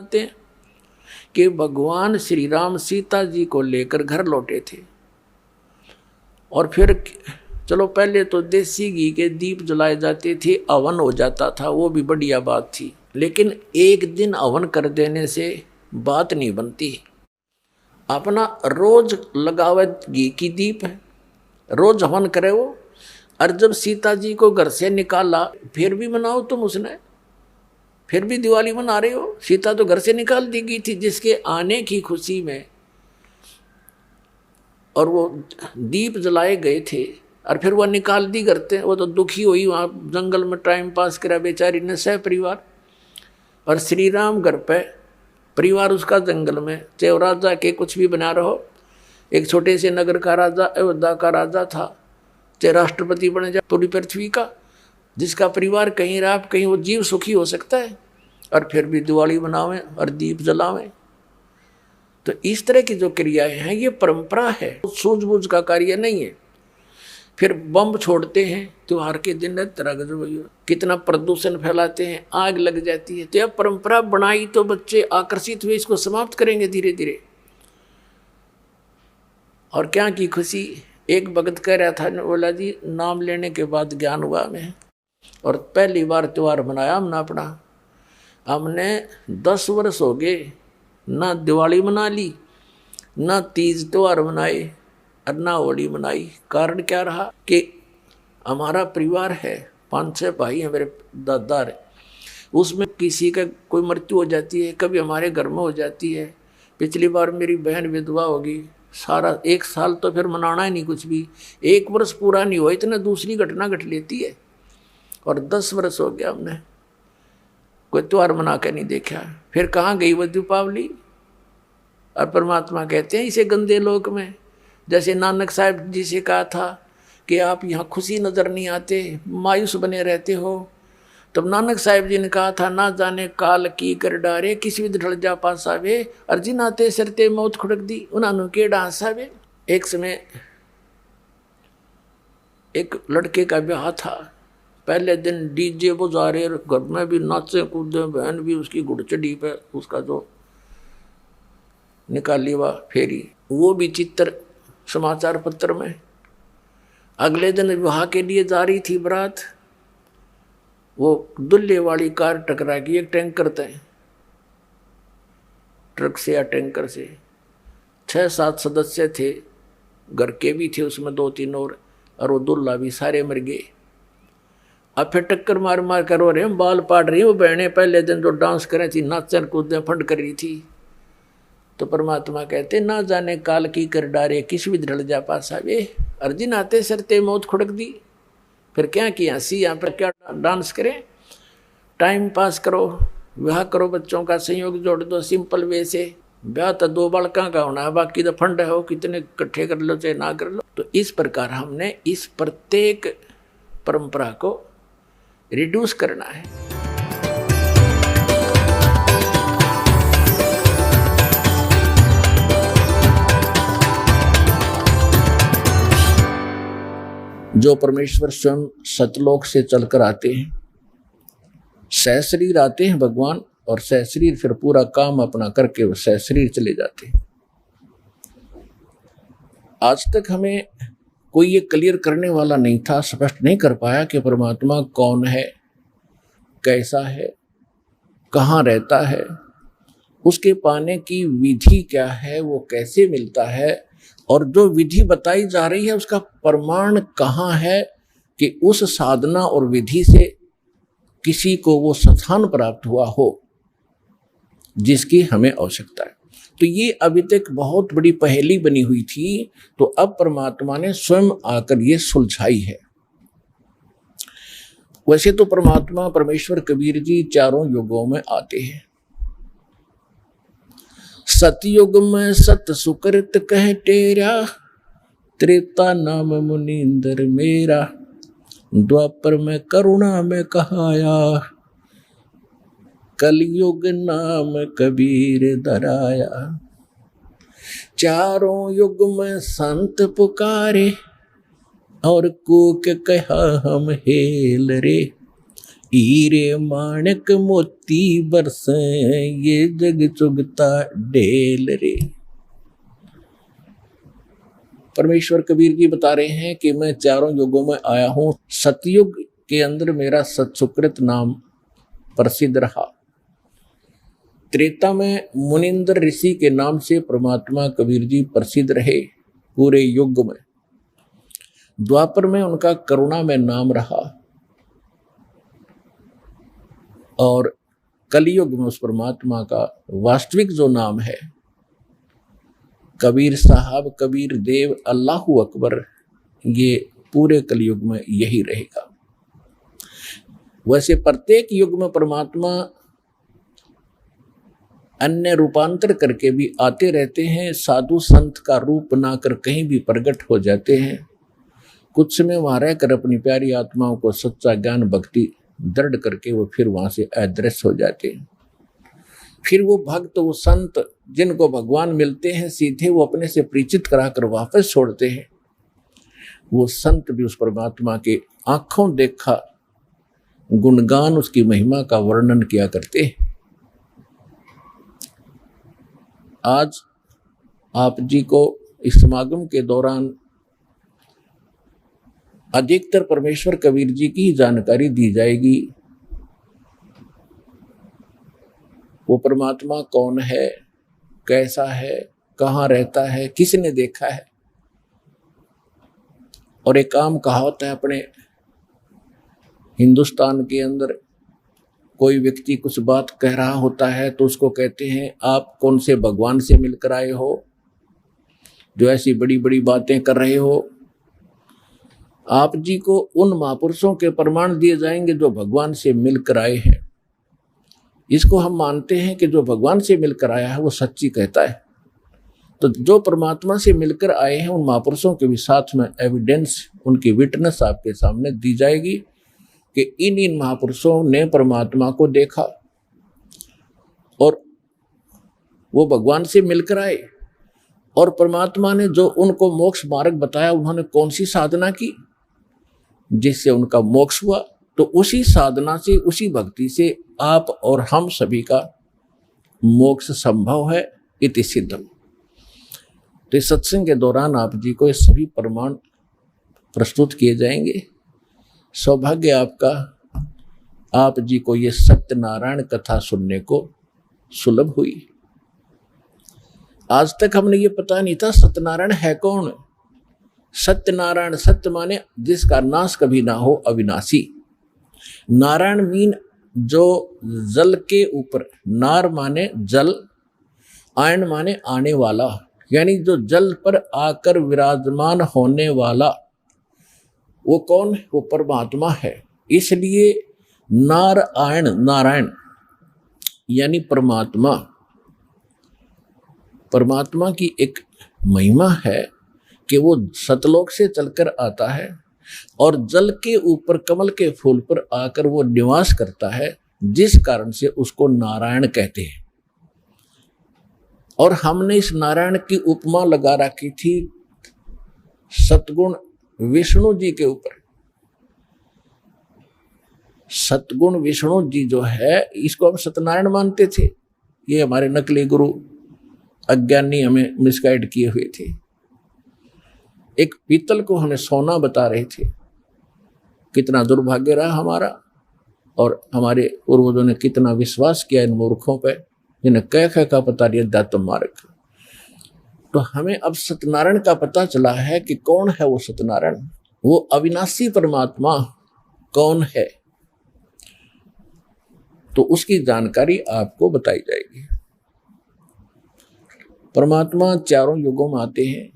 कहते हैं कि भगवान श्री राम सीता जी को लेकर घर लौटे थे और फिर चलो पहले तो देसी घी के दीप जलाए जाते थे, हवन हो जाता था, वो भी बढ़िया बात थी। लेकिन एक दिन हवन कर देने से बात नहीं बनती। अपना रोज लगावे घी की दीप है, रोज हवन करे वो। और जब सीता जी को घर से निकाला फिर भी मनाओ तुम, उसने फिर भी दिवाली मना रहे हो। सीता तो घर से निकाल दी गई थी जिसके आने की खुशी में, और वो दीप जलाए गए थे और फिर वह निकाल दी करते। वो तो दुखी हुई, वहाँ जंगल में टाइम पास करा बेचारी ने सह परिवार। और श्री राम घर पे, परिवार उसका जंगल में, चाहे राजा के कुछ भी बना रहो, एक छोटे से नगर का राजा, अयोध्या का राजा था, चाहे राष्ट्रपति बने जाए पूरी पृथ्वी का, जिसका परिवार कहीं रहा कहीं वो जीव सुखी हो सकता है। और फिर भी दिवाली मनावें और दीप जलावें। तो इस तरह की जो क्रियाएं हैं ये परंपरा है, सूझबूझ का कार्य नहीं है। फिर बम छोड़ते हैं त्योहार के दिन, तरह कितना प्रदूषण फैलाते हैं, आग लग जाती है। तो यह परंपरा बनाई तो बच्चे आकर्षित हुए, इसको समाप्त करेंगे धीरे धीरे। और क्या की खुशी, एक भगत कह रहा था, बोला जी नाम लेने के बाद ज्ञान हुआ हमें, और पहली बार त्योहार मनाया हमने अपना। हमने 10 वर्ष हो गए ना दिवाली मना ली, ना तीज त्योहार मनाए और ना होली मनाई। कारण क्या रहा कि हमारा परिवार है, 5-6 भाई हैं मेरे दादा रे, उसमें किसी का कोई मृत्यु हो जाती है, कभी हमारे घर में हो जाती है। पिछली बार मेरी बहन विधवा होगी, सारा 1 साल तो फिर मनाना ही नहीं कुछ भी। 1 वर्ष पूरा नहीं हुआ इतना दूसरी घटना घट लेती है। और 10 वर्ष हो गया हमने कोई त्योहार मना के नहीं देखा। फिर कहाँ गई वो दीपावली। और परमात्मा कहते हैं इसे गंदे लोक में, जैसे नानक साहब जी से कहा था कि आप यहाँ खुशी नजर नहीं आते, मायूस बने रहते हो। तब नानक साहब जी ने कहा था, ना जाने काल की कर डारे, किसी भी ढल जा पासावे, अर्जी नाते सरते मौत खुड़क दी उन्होंने के डांसावे। एक समय एक लड़के का ब्याह था, पहले दिन डीजे बजा रहे, घर में भी नाचे कूदे, बहन भी उसकी घुड़चड़ी पे उसका जो निकाली हुआ फेरी, वो भी चित्र समाचार पत्र में। अगले दिन विवाह के लिए जा रही थी बारात, वो दुल्हे वाली कार टकरा गई एक टैंकर से, ट्रक से या टैंकर से। 6-7 सदस्य थे, घर के भी थे उसमें 2-3 और वो दुल्हा भी, सारे मर गए। अब फिर टक्कर मार मार कर रो रहे हैं, बाल पाड़ रही वो बहनें, पहले दिन जो डांस कर रही थी, नाचन कूदे फंड कर रही थी। तो परमात्मा कहते, ना जाने काल की कर डारे, किस भी ढल जा पासा वे, अर्जुन आते सरते मौत खुड़क दी। फिर क्या किया, हंसी यहाँ पर क्या डांस करें, टाइम पास करो, विवाह करो, बच्चों का संयोग जोड़ दो सिंपल वे से। ब्याह तो 2 बालका का होना है, बाकी तो फंड है, हो कितने इकट्ठे कर लो चाहे ना कर लो। तो इस प्रकार हमने इस प्रत्येक परंपरा को रिड्यूस करना है। जो परमेश्वर स्वयं सतलोक से चलकर आते हैं, सहशरीर आते हैं भगवान, और सहशरीर फिर पूरा काम अपना करके वो सहशरीर चले जाते हैं। आज तक हमें कोई ये क्लियर करने वाला नहीं था, स्पष्ट नहीं कर पाया कि परमात्मा कौन है, कैसा है, कहाँ रहता है, उसके पाने की विधि क्या है, वो कैसे मिलता है, और जो विधि बताई जा रही है उसका प्रमाण कहाँ है कि उस साधना और विधि से किसी को वो स्थान प्राप्त हुआ हो जिसकी हमें आवश्यकता है। तो ये अभी तक बहुत बड़ी पहेली बनी हुई थी, तो अब परमात्मा ने स्वयं आकर ये सुलझाई है। वैसे तो परमात्मा परमेश्वर कबीर जी 4 युगों में आते हैं। सतयुग में सत सुकृत कह टेरा, त्रेता नाम मुनींद्र मेरा, द्वापर में करुणा में कहाया, कलयुग नाम कबीर धराया। 4 युग में संत पुकारे, और कूक कहा हम हेल रे, हीरे माणक मोती बरसे ये जग चुगता ढेल रे। परमेश्वर कबीर जी बता रहे हैं कि मैं चारों युगों में आया हूं। सतयुग के अंदर मेरा सत्सुकृत नाम प्रसिद्ध रहा। त्रेता में मुनिंद्र ऋषि के नाम से परमात्मा कबीर जी प्रसिद्ध रहे पूरे युग में। द्वापर में उनका करुणा में नाम रहा और कलयुग में उस परमात्मा का वास्तविक जो नाम है कबीर साहब, कबीर देव, अल्लाहू अकबर, ये पूरे कलयुग में यही रहेगा। वैसे प्रत्येक युग में परमात्मा अन्य रूपांतर करके भी आते रहते हैं, साधु संत का रूप बनाकर कहीं भी प्रकट हो जाते हैं। कुछ समय वहां रहकर अपनी प्यारी आत्माओं को सच्चा ज्ञान भक्ति दृढ़ करके वो फिर वहां से अदृश्य हो जाते हैं। फिर वो भक्त, वो संत जिनको भगवान मिलते हैं सीधे वो अपने से परिचित कराकर वापस छोड़ते हैं। वो संत भी उस परमात्मा के आंखों देखा गुणगान, उसकी महिमा का वर्णन किया करते हैं। आज आप जी को इस समागम के दौरान अधिकतर परमेश्वर कबीर जी की जानकारी दी जाएगी। वो परमात्मा कौन है, कैसा है, कहाँ रहता है, किसने देखा है। और एक आम कहावत है अपने हिंदुस्तान के अंदर, कोई व्यक्ति कुछ बात कह रहा होता है तो उसको कहते हैं आप कौन से भगवान से मिलकर आए हो जो ऐसी बड़ी बड़ी बातें कर रहे हो। आप जी को उन महापुरुषों के प्रमाण दिए जाएंगे जो भगवान से मिलकर आए हैं। इसको हम मानते हैं कि जो भगवान से मिलकर आया है वो सच्ची कहता है। तो जो परमात्मा से मिलकर आए हैं उन महापुरुषों के भी साथ में एविडेंस, उनकी विटनेस आपके सामने दी जाएगी कि इन इन महापुरुषों ने परमात्मा को देखा और वो भगवान से मिलकर आए और परमात्मा ने जो उनको मोक्ष मार्ग बताया उन्होंने कौन सी साधना की जिससे उनका मोक्ष हुआ। तो उसी साधना से, उसी भक्ति से आप और हम सभी का मोक्ष संभव है, इति सिद्धम। तो इस सत्संग के दौरान आप जी को ये सभी प्रमाण प्रस्तुत किए जाएंगे। सौभाग्य आपका, आप जी को ये सत्यनारायण कथा सुनने को सुलभ हुई। आज तक हमने ये पता नहीं था सत्यनारायण है कौन। सत्यनारायण, सत्य माने जिसका नाश कभी ना हो, अविनाशी। नारायण मीन जो जल के ऊपर, नार माने जल, आयन माने आने वाला, यानी जो जल पर आकर विराजमान होने वाला। वो कौन? वो परमात्मा है। इसलिए नारायण, नारायण यानी परमात्मा। परमात्मा की एक महिमा है कि वो सतलोक से चलकर आता है और जल के ऊपर कमल के फूल पर आकर वो निवास करता है, जिस कारण से उसको नारायण कहते हैं। और हमने इस नारायण की उपमा लगा रखी थी सतगुण विष्णु जी के ऊपर। सतगुण विष्णु जी जो है इसको हम सत्यनारायण मानते थे। ये हमारे नकली गुरु अज्ञानी हमें मिसगाइड किए हुए थे। एक पीतल को हमें सोना बता रहे थे। कितना दुर्भाग्य रहा हमारा, और हमारे पूर्वजों ने कितना विश्वास किया इन मूर्खों पे जिन्हें कह का पता नहीं अध्यात्म मार्ग। तो हमें अब सत्यनारायण का पता चला है कि कौन है वो सत्यनारायण। वो अविनाशी परमात्मा कौन है, तो उसकी जानकारी आपको बताई जाएगी। परमात्मा चारों युगों में आते हैं।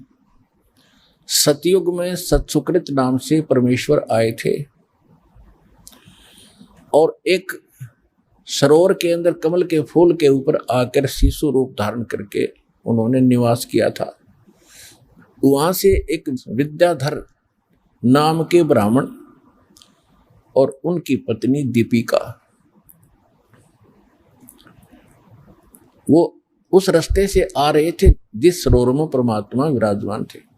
सतयुग में सत्सुकृत नाम से परमेश्वर आए थे और एक सरोवर के अंदर कमल के फूल के ऊपर आकर शिशु रूप धारण करके उन्होंने निवास किया था। वहां से एक विद्याधर नाम के ब्राह्मण और उनकी पत्नी दीपिका, वो उस रास्ते से आ रहे थे जिस सरोवर में परमात्मा विराजमान थे।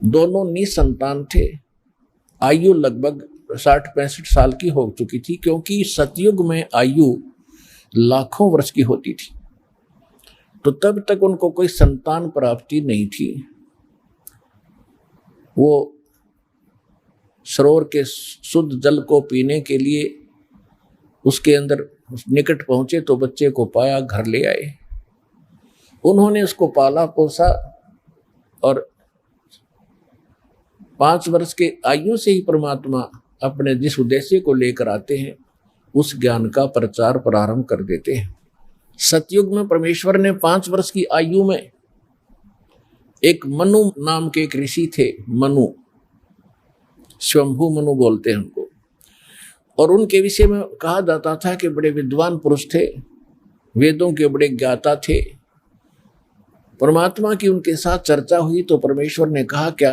दोनों निसंतान थे। आयु लगभग 60-65 साल की हो चुकी थी, क्योंकि सतयुग में आयु लाखों वर्ष की होती थी। तो तब तक उनको कोई संतान प्राप्ति नहीं थी। वो सरोवर के शुद्ध जल को पीने के लिए उसके अंदर निकट पहुंचे तो बच्चे को पाया, घर ले आए। उन्होंने उसको पाला पोसा और 5 वर्ष के आयु से ही परमात्मा अपने जिस उद्देश्य को लेकर आते हैं उस ज्ञान का प्रचार प्रारंभ कर देते हैं। सतयुग में परमेश्वर ने 5 वर्ष की आयु में एक मनु नाम के एक ऋषि थे, मनु, स्वयंभू मनु बोलते हैं उनको, और उनके विषय में कहा जाता था कि बड़े विद्वान पुरुष थे, वेदों के बड़े ज्ञाता थे। परमात्मा की उनके साथ चर्चा हुई तो परमेश्वर ने कहा क्या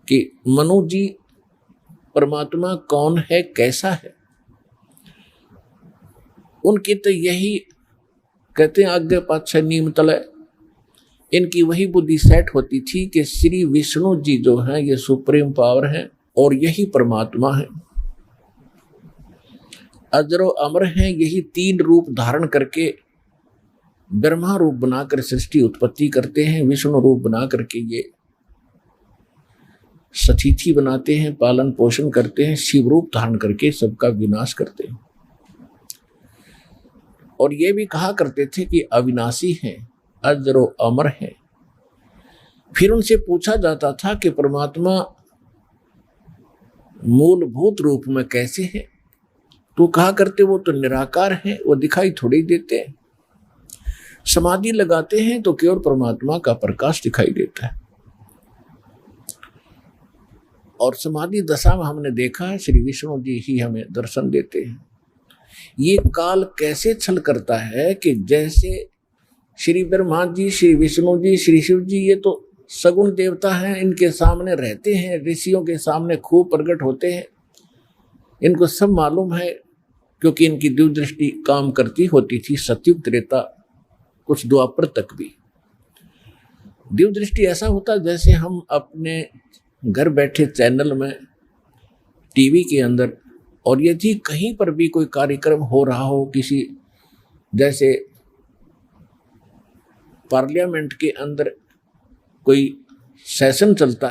कि मनु जी, परमात्मा कौन है, कैसा है? उनकी तो यही कहते हैं आगे पाछे नीम तले, इनकी वही बुद्धि सेट होती थी कि श्री विष्णु जी जो हैं ये सुप्रीम पावर हैं और यही परमात्मा है, अजरो अमर हैं, यही 3 रूप धारण करके ब्रह्मा रूप बनाकर सृष्टि उत्पत्ति करते हैं, विष्णु रूप बना करके ये सतिथि बनाते हैं, पालन पोषण करते हैं, शिव रूप धारण करके सबका विनाश करते हैं। और ये भी कहा करते थे कि अविनाशी हैं, अजरो अमर हैं। फिर उनसे पूछा जाता था कि परमात्मा मूलभूत रूप में कैसे हैं? तो कहा करते वो तो निराकार हैं, वो दिखाई थोड़ी देते हैं। समाधि लगाते हैं तो केवल परमात्मा का प्रकाश दिखाई देता है। और समाधि दशा में हमने देखा है श्री विष्णु जी ही हमें दर्शन देते हैं। ये काल कैसे छल करता है कि जैसे श्री ब्रह्मा जी, श्री विष्णु जी, श्री शिव जी ये तो सगुण देवता हैं, इनके सामने रहते हैं, ऋषियों के सामने खूब प्रकट होते हैं, इनको सब मालूम है क्योंकि इनकी दिव्य दृष्टि काम करती होती थी। सतयुग त्रेता कुछ द्वापर तक भी दिव्य दृष्टि ऐसा होता जैसे हम अपने घर बैठे चैनल में टीवी के अंदर, और यदि कहीं पर भी कोई कार्यक्रम हो रहा हो, किसी जैसे पार्लियामेंट के अंदर कोई सेशन चलता